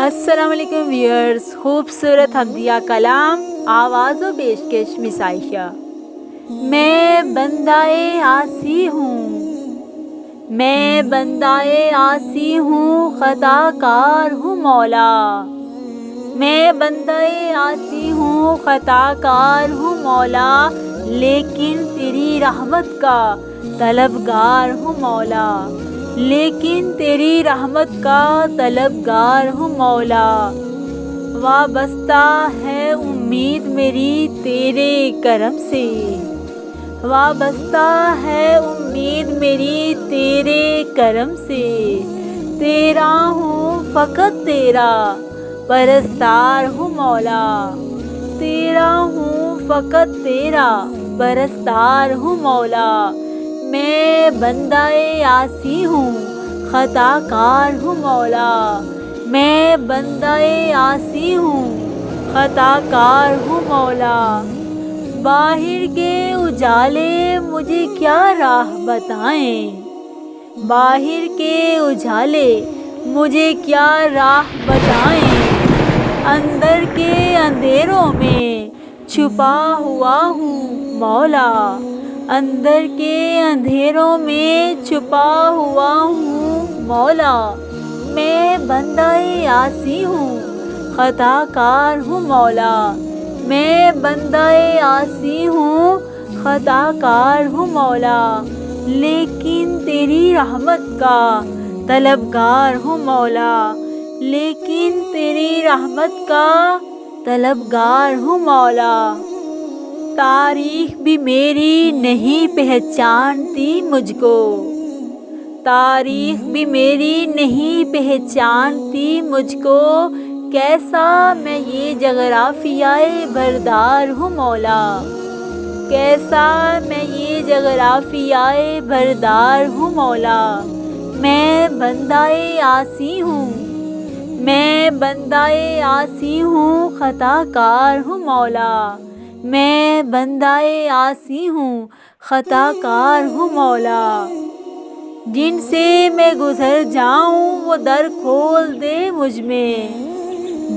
السلام علیکم ویئرز، خوبصورت حمدیہ کلام، آواز و پیشکش مس عائشہ۔ میں بندائے عاصی ہوں، میں بندائے عاصی ہوں، خطا کار ہوں مولا۔ میں بندائے عاصی ہوں، خطا کار ہوں مولا، لیکن تیری رحمت کا طلبگار ہوں مولا، لیکن تیری رحمت کا طلبگار ہوں مولا۔ وابستہ ہے امید میری تیرے کرم سے، وابستہ ہے امید میری تیرے کرم سے۔ تیرا ہوں فقط تیرا پرستار ہوں مولا، تیرا ہوں فقط تیرا پرستار ہوں مولا۔ میں بندائے عاصی ہوں، خطا کار ہوں مولا، میں بندائے عاصی ہوں، خطا کار ہوں مولا۔ باہر کے اجالے مجھے کیا راہ بتائیں، باہر کے اجالے مجھے کیا راہ بتائیں۔ اندر کے اندھیروں میں چھپا ہوا ہوں مولا، اندر کے اندھیروں میں چھپا ہوا ہوں مولا۔ میں بندائے عاصی ہوں، خطا کار ہوں مولا، میں بندائے عاصی ہوں، خطا کار ہوں مولا، لیکن تیری رحمت کا طلبگار ہوں مولا، لیکن تیری رحمت کا طلبگار ہوں مولا۔ تاریخ بھی میری نہیں پہچانتی مجھ کو، تاریخ بھی میری نہیں پہچانتی مجھ کو، کیسا میں یہ جغرافیۂ بردار ہوں مولا، کیسا میں یہ جغرافیۂ بردار ہوں مولا۔ میں بندائے عاصی ہوں، میں بندائے عاصی ہوں، خطا کار ہوں مولا، میں بندائے عاصی ہوں، خطا کار ہوں مولا۔ جن سے میں گزر جاؤں وہ در کھول دے مجھ میں،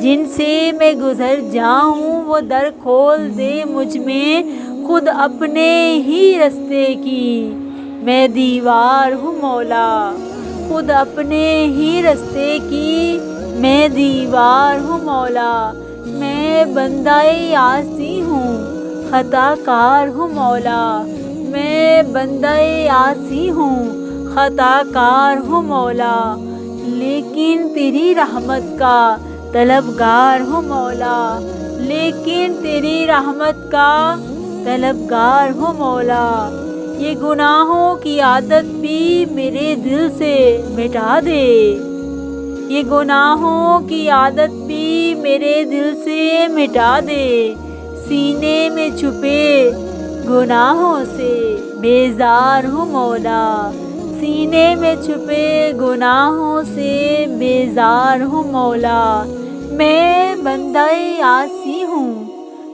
جن سے میں گزر جاؤں وہ در کھول دے مجھ میں، خود اپنے ہی رستے کی میں دیوار ہوں مولا، خود اپنے ہی رستے کی میں دیوار ہوں مولا۔ میں بندائے عاصی ہوں، خطا کار ہوں مولا، میں بندائے عاصی ہوں، خطا کار ہوں مولا، لیکن تیری رحمت کا طلبگار ہوں مولا، لیکن تیری رحمت کا طلبگار ہوں مولا۔ یہ گناہوں کی عادت بھی میرے دل سے مٹا دے، یہ گناہوں کی عادت بھی میرے دل سے مٹا دے۔ سینے میں چھپے گناہوں سے بیزار ہوں مولا، سینے میں چھپے گناہوں سے بیزار ہوں مولا۔ میں بندائے عاصی ہوں،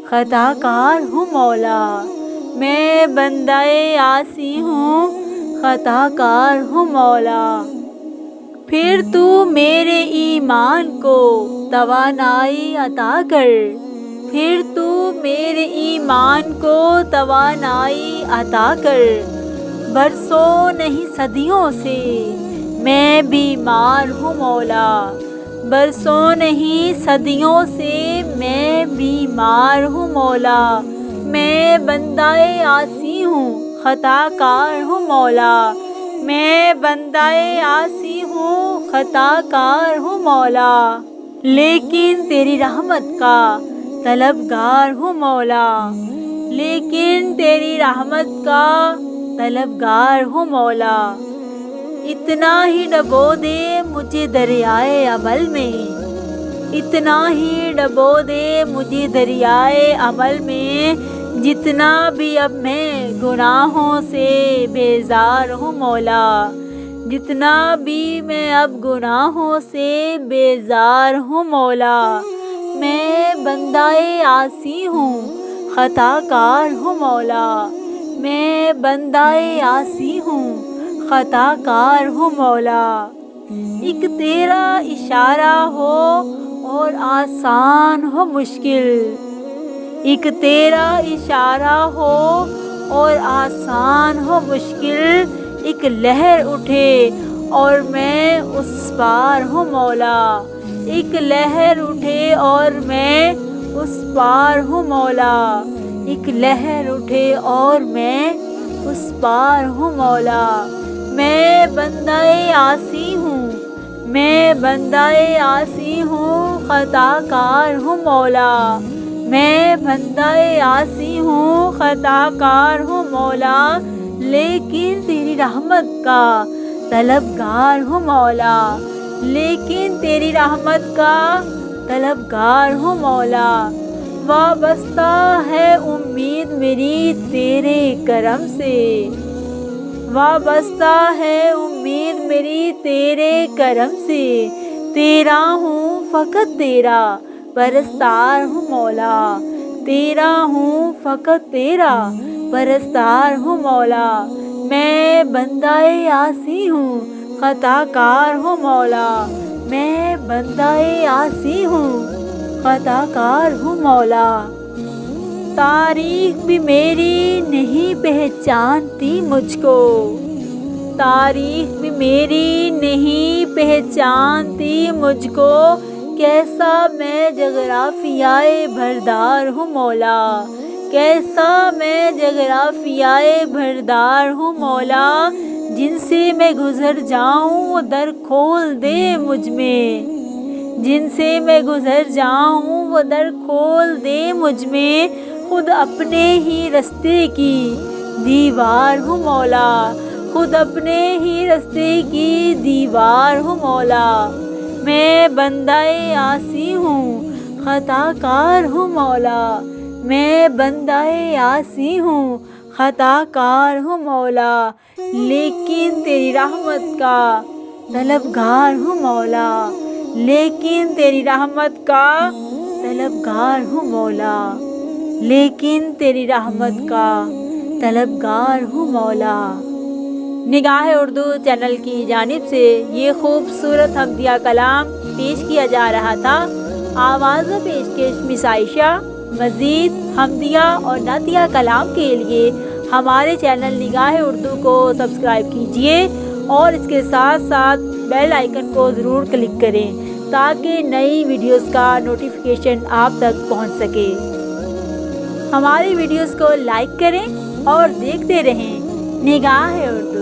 خطا کار ہوں مولا، میں بندائے عاصی ہوں، خطا کار ہوں مولا۔ پھر تو میرے ایمان کو توانائی عطا کر، پھر تو میرے ایمان کو توانائی عطا کر۔ برسوں نہیں صدیوں سے میں بیمار ہوں مولا، برسوں نہیں صدیوں سے میں بیمار ہوں مولا۔ میں بندائے عاصی ہوں، خطا کار ہوں مولا، میں بندائے عاصی ہوں، خطا کار ہوں مولا، لیکن تیری رحمت کا طلبگار ہوں مولا، لیکن تیری رحمت کا طلبگار ہوں مولا۔ اتنا ہی ڈبو دے مجھے دریائے عمل میں، اتنا ہی ڈبو دے مجھے دریائے عمل میں، جتنا بھی اب میں گناہوں سے بیزار ہوں مولا، جتنا بھی میں اب گناہوں سے بیزار ہوں مولا۔ میں بندائے عاصی ہوں، خطا کار ہوں مولا، میں بندائے عاصی ہوں، خطا کار ہوں مولا۔ ایک تیرا اشارہ ہو اور آسان ہو مشکل، ایک تیرا اشارہ ہو اور آسان ہو مشکل، ایک لہر اٹھے اور میں اس پار ہوں مولا، ایک لہر اٹھے اور میں اس پار ہوں مولا، ایک لہر اٹھے اور میں اس پار ہوں مولا۔ میں بندہ عاصی ہوں، میں بندہ عاصی ہوں، خطا کار ہوں مولا، میں بندہ عاصی ہوں، خطا کار ہوں مولا، لیکن تیری رحمت کا طلبگار ہوں مولا، لیکن تیری رحمت کا طلبگار ہوں مولا۔ وابستہ ہے امید میری تیرے کرم سے، وابستہ ہے امید میری تیرے کرم سے، تیرا ہوں فقط تیرا پرستار ہوں مولا، تیرا ہوں فقط تیرا پرستار ہوں مولا۔ میں بندہ عاصی ہوں، خطا کار ہوں مولا، میں بندہ عاصی ہوں، خطا کار ہوں مولا۔ تاریخ بھی میری نہیں پہچانتی مجھ کو، تاریخ بھی میری نہیں پہچانتی مجھ کو، کیسا میں جغرافیائے بھردار ہوں مولا، کیسا میں جغرافیائے بھردار ہوں مولا، جن سے میں گزر جاؤں وہ در کھول دے مجھ میں، جن سے میں گزر جاؤں وہ در کھول دے مجھ میں، خود اپنے ہی رستے کی دیوار ہوں مولا، خود اپنے ہی رستے کی دیوار ہوں مولا۔ میں بندہ عاصی ہوں، خطا کار ہوں مولا، میں بندہ عاصی ہوں، خطا کار ہوں مولا، لیکن تیری رحمت کا طلبگار ہوں مولا، لیکن تیری رحمت کا طلبگار ہوں مولا، لیکن تیری رحمت کا طلبگار ہوں مولا۔ نگاہ اردو چینل کی جانب سے یہ خوبصورت حمدیہ کلام پیش کیا جا رہا تھا۔ آواز و پیشکش مس عائشہ۔ مزید حمدیہ اور نعتیہ کلام کے لیے ہمارے چینل نگاہ اردو کو سبسکرائب کیجیے اور اس کے ساتھ ساتھ بیل آئیکن کو ضرور کلک کریں تاکہ نئی ویڈیوز کا نوٹیفیکیشن آپ تک پہنچ سکے۔ ہماری ویڈیوز کو لائک کریں اور دیکھتے رہیں نگاہ اردو۔